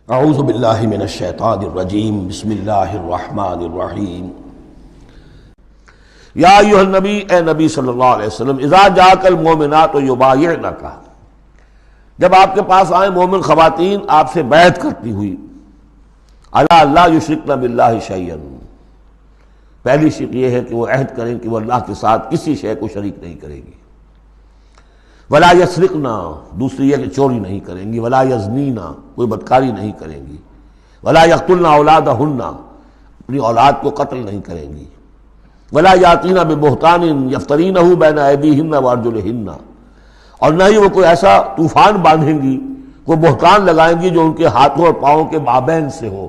اعوذ باللہ من الشیطان الرجیم بسم اللہ الرحمن الرحیم یا ایھا النبی، اے نبی صلی اللہ علیہ وسلم، اذا جاءک المؤمنات یبایعنک، جب آپ کے پاس آئیں مومن خواتین آپ سے بیعت کرتی ہوئی، الا لا یشرکن باللہ شیئا، پہلی شرط یہ ہے کہ وہ عہد کریں کہ وہ اللہ کے ساتھ کسی شے کو شریک نہیں کریں گی، ولا یسرقنا، دوسری یہ کہ چوری نہیں کریں گی، ولا یزنینا، کوئی بدکاری نہیں کریں گی، ولا یقتلن اولادہن، اپنی اولاد کو قتل نہیں کریں گی، ولا یاتین ببہتان یفترینہ بین ایدیہن وارجلہن، اور نہ ہی وہ کوئی ایسا طوفان باندھیں گی، کوئی بہتان لگائیں گی جو ان کے ہاتھوں اور پاؤں کے مابین سے ہو،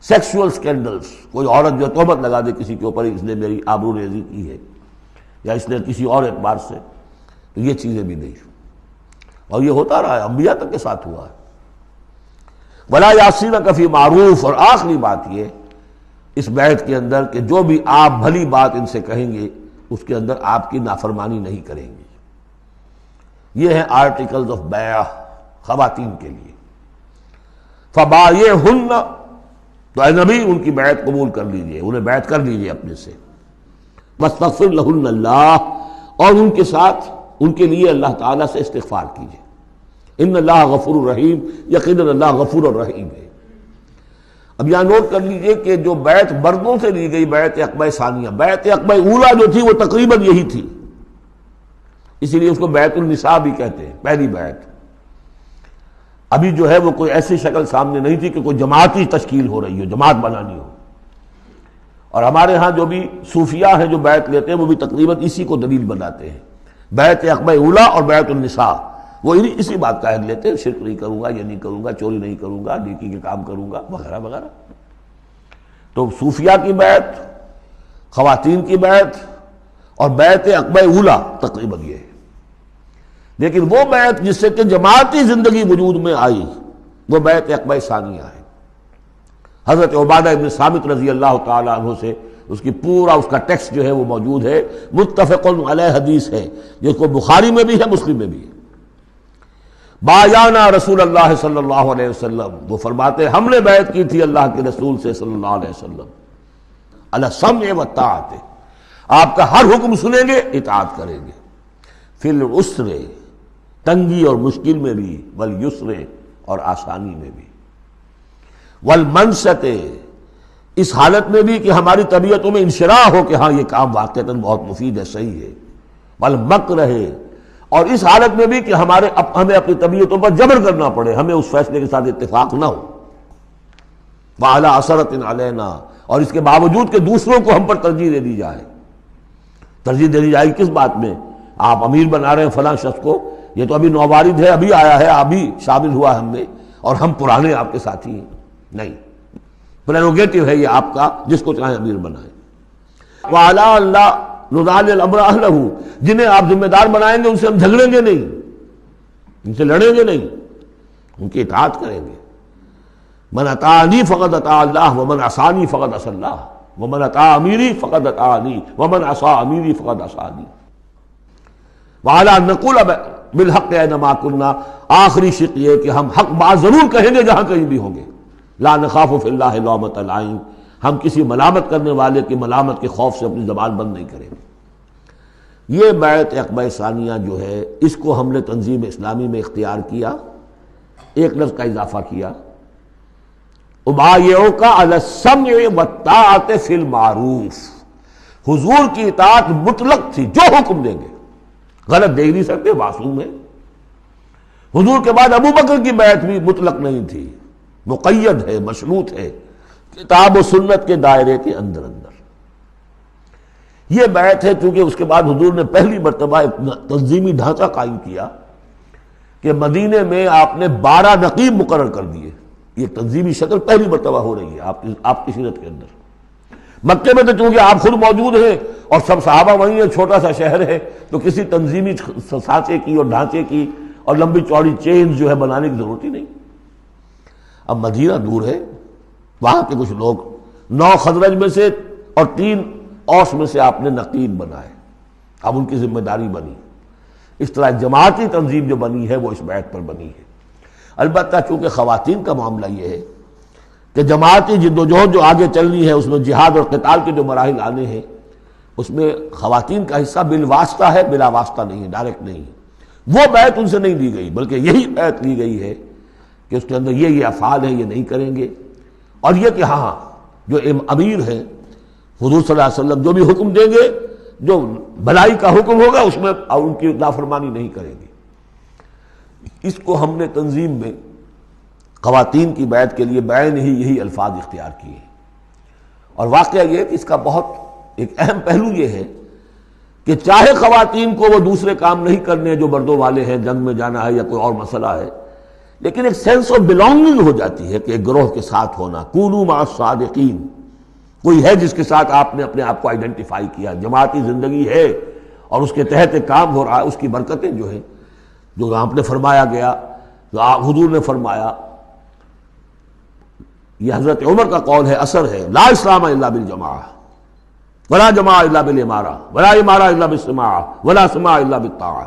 سیکسول سکینڈلز، کوئی عورت جو تہمت لگا دے کسی کے اوپر اس نے میری آبرو ریزی کی ہے یا اس نے کسی اور اعتبار سے، تو یہ چیزیں بھی نہیں، اور یہ ہوتا رہا ہے، انبیاء تک کے ساتھ ہوا ہے۔ ولا یعصینک فی معروف، اور آخری بات یہ اس بیعت کے اندر کہ جو بھی آپ بھلی بات ان سے کہیں گے اس کے اندر آپ کی نافرمانی نہیں کریں گے۔ یہ ہیں آرٹیکلز آف بیع خواتین کے لیے۔ فبایعہن، تو اے نبی ان کی بیعت قبول کر لیجئے، انہیں بیعت کر لیجئے اپنے سے۔ واستغفر لہن اللہ، اور ان کے ساتھ ان کے لیے اللہ تعالیٰ سے استغفار کیجئے۔ ان اللہ غفور الرحیم، یقیناً اللہ غفور الرحیم ہے۔ اب یہاں نوٹ کر لیجئے کہ جو بیعت مردوں سے لی گئی، بیعت عقبہ ثانیہ، بیعت عقبہ اولیٰ جو تھی وہ تقریباً یہی تھی، اسی لیے اس کو بیعت النساء بھی کہتے ہیں، پہلی بیعت۔ ابھی جو ہے وہ کوئی ایسی شکل سامنے نہیں تھی کہ کوئی جماعتی تشکیل ہو رہی ہو، جماعت بنانی ہو، اور ہمارے ہاں جو بھی صوفیاء ہیں جو بیعت لیتے ہیں وہ بھی تقریباً اسی کو دلیل بناتے ہیں، بیعت عقبہ اولیٰ اور بیعت النساء، وہ اسی بات کا عہد لیتے ہیں، شرک نہیں کروں گا، یہ نہیں کروں گا، چوری نہیں کروں گا، نیکی کے کام کروں گا، وغیرہ وغیرہ۔ تو صوفیاء کی بیعت، خواتین کی بیعت اور بیعت عقبہ اولیٰ تقریباً یہ ہے۔ لیکن وہ بیعت جس سے کہ جماعتی زندگی وجود میں آئی وہ بیعت عقبہ ثانیہ ہے۔ حضرت عبادہ ابن صامت رضی اللہ تعالیٰ عنہ سے اس کی پورا اس کا ٹیکسٹ جو ہے وہ موجود ہے، متفق علیہ حدیث ہے، جس کو بخاری میں بھی ہے، مسلم میں بھی ہے۔ بایعنا رسول اللہ صلی اللہ علیہ وسلم، وہ فرماتے ہم نے بیعت کی تھی اللہ کے رسول سے صلی اللہ علیہ وسلم، علی السمع والطاعۃ، آپ کا ہر حکم سنیں گے، اطاعت کریں گے، فی العسر، تنگی اور مشکل میں بھی، والیسر، اور آسانی میں بھی، والمنشط، اس حالت میں بھی کہ ہماری طبیعتوں میں انشراح ہو کہ ہاں یہ کام واقعتاً بہت مفید ہے، صحیح ہے، والمکر، اور اس حالت میں بھی کہ ہمیں اپنی طبیعتوں پر جبر کرنا پڑے، ہمیں اس فیصلے کے ساتھ اتفاق نہ ہو، وعلی اثرۃ علینا، اور اس کے باوجود کہ دوسروں کو ہم پر ترجیح دے دی جائے۔ ترجیح دے دی جائے کس بات میں؟ آپ امیر بنا رہے ہیں فلاں شخص کو، یہ تو ابھی نوبارد ہے، ابھی آیا ہے، ابھی شامل ہوا ہم میں، اور ہم پرانے آپ کے ساتھی ہیں، نہیں، پریروگیٹو ہے یہ آپ کا، جس کو چاہیں امیر بنائیں۔ وعلی اللہ نضال الامر اہلہ، جنہیں آپ ذمہ دار بنائیں گے ان سے ہم جھگڑیں گے نہیں، ان سے لڑیں گے نہیں، ان کی اطاعت کریں گے۔ من اطاعنی فقد اطاع اللہ ومن عصانی فقد عصی اللہ ومن اطاع امیری فقد اطاعنی ومن عصی امیری فقد عصانی۔ وعلی ان نقول بالحق اینما کنا، آخری شق یہ کہ ہم حق بات ضرور کہیں گے جہاں کہیں بھی ہوں گے، لا نخاف فی اللہ لومۃ لائم، ہم کسی ملامت کرنے والے کی ملامت کے خوف سے اپنی زبان بند نہیں کریں گے۔ یہ بیعت عقبہ ثانیہ جو ہے اس کو ہم نے تنظیم اسلامی میں اختیار کیا، ایک لفظ کا اضافہ کیا، ابایعک علی السمع والطاعۃ فی المعروف، حضور کی اطاعت مطلق تھی، جو حکم دیں گے، غلط دے نہیں سکتے، معصوم ہے۔ حضور کے بعد ابو بکر کی بیعت بھی مطلق نہیں تھی، مقید ہے، مشروط ہے، کتاب و سنت کے دائرے کے اندر۔ یہ بیعت ہے چونکہ اس کے بعد حضور نے پہلی مرتبہ ایک تنظیمی ڈھانچہ قائم کیا کہ مدینے میں آپ نے 12 نقیب مقرر کر دیے، یہ تنظیمی شکل پہلی مرتبہ ہو رہی ہے آپ کی سیرت کے اندر۔ مکے میں تو چونکہ آپ خود موجود ہیں اور سب صحابہ وہیں ہیں، چھوٹا سا شہر ہے، تو کسی تنظیمی سانچے کی اور ڈھانچے کی اور لمبی چوڑی چینز جو ہے بنانے کی ضرورت ہی نہیں۔ اب مدینہ دور ہے، وہاں کے کچھ لوگ 9 خزرج میں سے اور 3 اوس میں سے آپ نے نقیب بنائے، اب ان کی ذمہ داری بنی۔ اس طرح جماعتی تنظیم جو بنی ہے وہ اس بیعت پر بنی ہے۔ البتہ چونکہ خواتین کا معاملہ یہ ہے کہ جماعتی جدوجہد جو آگے چلنی ہے اس میں جہاد اور قتال کے جو مراحل آنے ہیں اس میں خواتین کا حصہ بالواسطہ ہے، بلا واسطہ نہیں ہے، ڈائریکٹ نہیں ہے۔ وہ بیعت ان سے نہیں لی گئی، بلکہ یہی بیعت لی گئی ہے کہ اس کے اندر یہ افعال ہیں، یہ نہیں کریں گے، اور یہ کہ ہاں جو امیر ہیں حضور صلی اللہ علیہ وسلم جو بھی حکم دیں گے، جو بھلائی کا حکم ہوگا اس میں اور ان کی نافرمانی نہیں کریں گے۔ اس کو ہم نے تنظیم میں خواتین کی بیعت کے لیے بعین ہی یہی الفاظ اختیار کیے، اور واقعہ یہ کہ اس کا بہت ایک اہم پہلو یہ ہے کہ چاہے خواتین کو وہ دوسرے کام نہیں کرنے جو مردوں والے ہیں، جنگ میں جانا ہے یا کوئی اور مسئلہ ہے، لیکن ایک سینس آف بلانگنگ ہو جاتی ہے کہ ایک گروہ کے ساتھ ہونا، کونوا مع الصادقین، کوئی ہے جس کے ساتھ آپ نے اپنے آپ کو آئیڈینٹیفائی کیا، جماعتی زندگی ہے اور اس کے تحت ایک کام ہو رہا ہے، اس کی برکتیں جو ہیں جو آپ نے فرمایا گیا، جو حضور نے فرمایا، یہ حضرت عمر کا قول ہے، اثر ہے، لا اسلام الا بالجماعہ ولا جماعہ الا بالامارہ ولا امارہ الا بالسماع ولا سماع الا بالطاعہ۔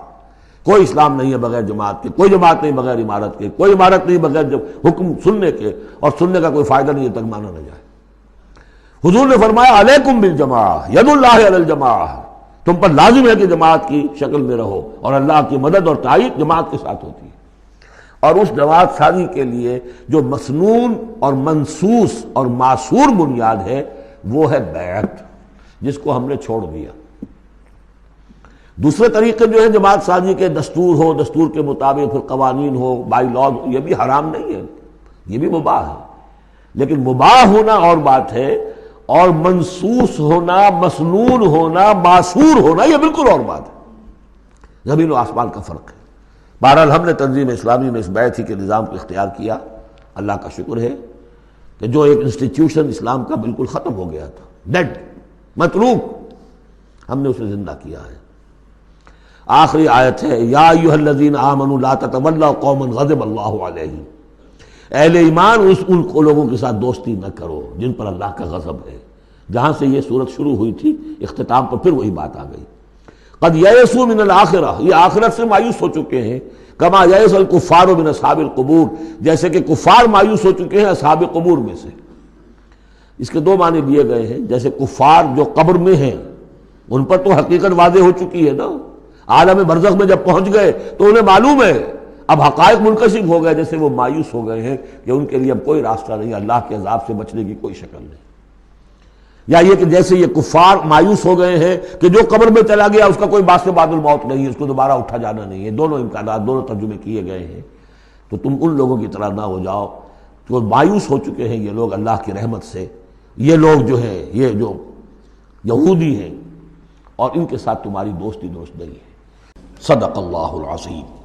کوئی اسلام نہیں ہے بغیر جماعت کے، کوئی جماعت نہیں بغیر عمارت کے، کوئی عمارت نہیں بغیر جب حکم سننے کے، اور سننے کا کوئی فائدہ نہیں ہے تک مانا نہ جائے۔ حضور نے فرمایا علیکم بالجماعہ، ید اللہ علی الجماعہ، تم پر لازم ہے کہ جماعت کی شکل میں رہو، اور اللہ کی مدد اور تائید جماعت کے ساتھ ہوتی ہے۔ اور اس جماعت سازی کے لیے جو مسنون اور منسوس اور معصور بنیاد ہے وہ ہے بیعت، جس کو ہم نے چھوڑ دیا۔ دوسرے طریقے جو ہیں جماعت سازی کے، دستور ہو، دستور کے مطابق پھر قوانین ہو، بائی لاز، یہ بھی حرام نہیں ہے، یہ بھی مباح ہے، لیکن مباح ہونا اور بات ہے، اور منسوس ہونا، مسنون ہونا، معصور ہونا یہ بالکل اور بات ہے، زمین و آسمان کا فرق ہے۔ بہرحال ہم نے تنظیم اسلامی میں اس بیعت ہی کے نظام کو اختیار کیا۔ اللہ کا شکر ہے کہ جو ایک انسٹیٹیوشن اسلام کا بالکل ختم ہو گیا تھا، ڈیڈ، متروک، ہم نے اسے زندہ کیا ہے۔ آخری آیت ہے، یا ایھا الذین آمنوا لا تتولوا قوما غضب اللہ علیہم، اہل ایمان ان لوگوں کے ساتھ دوستی نہ کرو جن پر اللہ کا غضب ہے۔ جہاں سے یہ صورت شروع ہوئی تھی، اختتام پر پھر وہی بات آ گئی، قد یئسوا من الآخرہ، یہ آخرت سے مایوس ہو چکے ہیں، کما یئس الکفار من اصحاب القبور، جیسے کہ کفار مایوس ہو چکے ہیں اصحاب قبور میں سے۔ اس کے دو معنی دیے گئے ہیں، جیسے کفار جو قبر میں ہیں ان پر تو حقیقت واضح ہو چکی ہے نا، عالم برزخ میں جب پہنچ گئے تو انہیں معلوم ہے، اب حقائق منکشف ہو گئے، جیسے وہ مایوس ہو گئے ہیں کہ ان کے لیے اب کوئی راستہ نہیں، اللہ کے عذاب سے بچنے کی کوئی شکل نہیں۔ یا یہ کہ جیسے یہ کفار مایوس ہو گئے ہیں کہ جو قبر میں چلا گیا اس کا کوئی باعث بعد الموت نہیں ہے، اس کو دوبارہ اٹھا جانا نہیں ہے، دونوں امکانات، دونوں ترجمے کیے گئے ہیں۔ تو تم ان لوگوں کی طرح نہ ہو جاؤ جو مایوس ہو چکے ہیں، یہ لوگ اللہ کی رحمت سے، یہ لوگ جو ہیں، یہ جو یہودی ہیں، اور ان کے ساتھ تمہاری دوستی درست نہیں ہے۔ صدق اللہ العظیم۔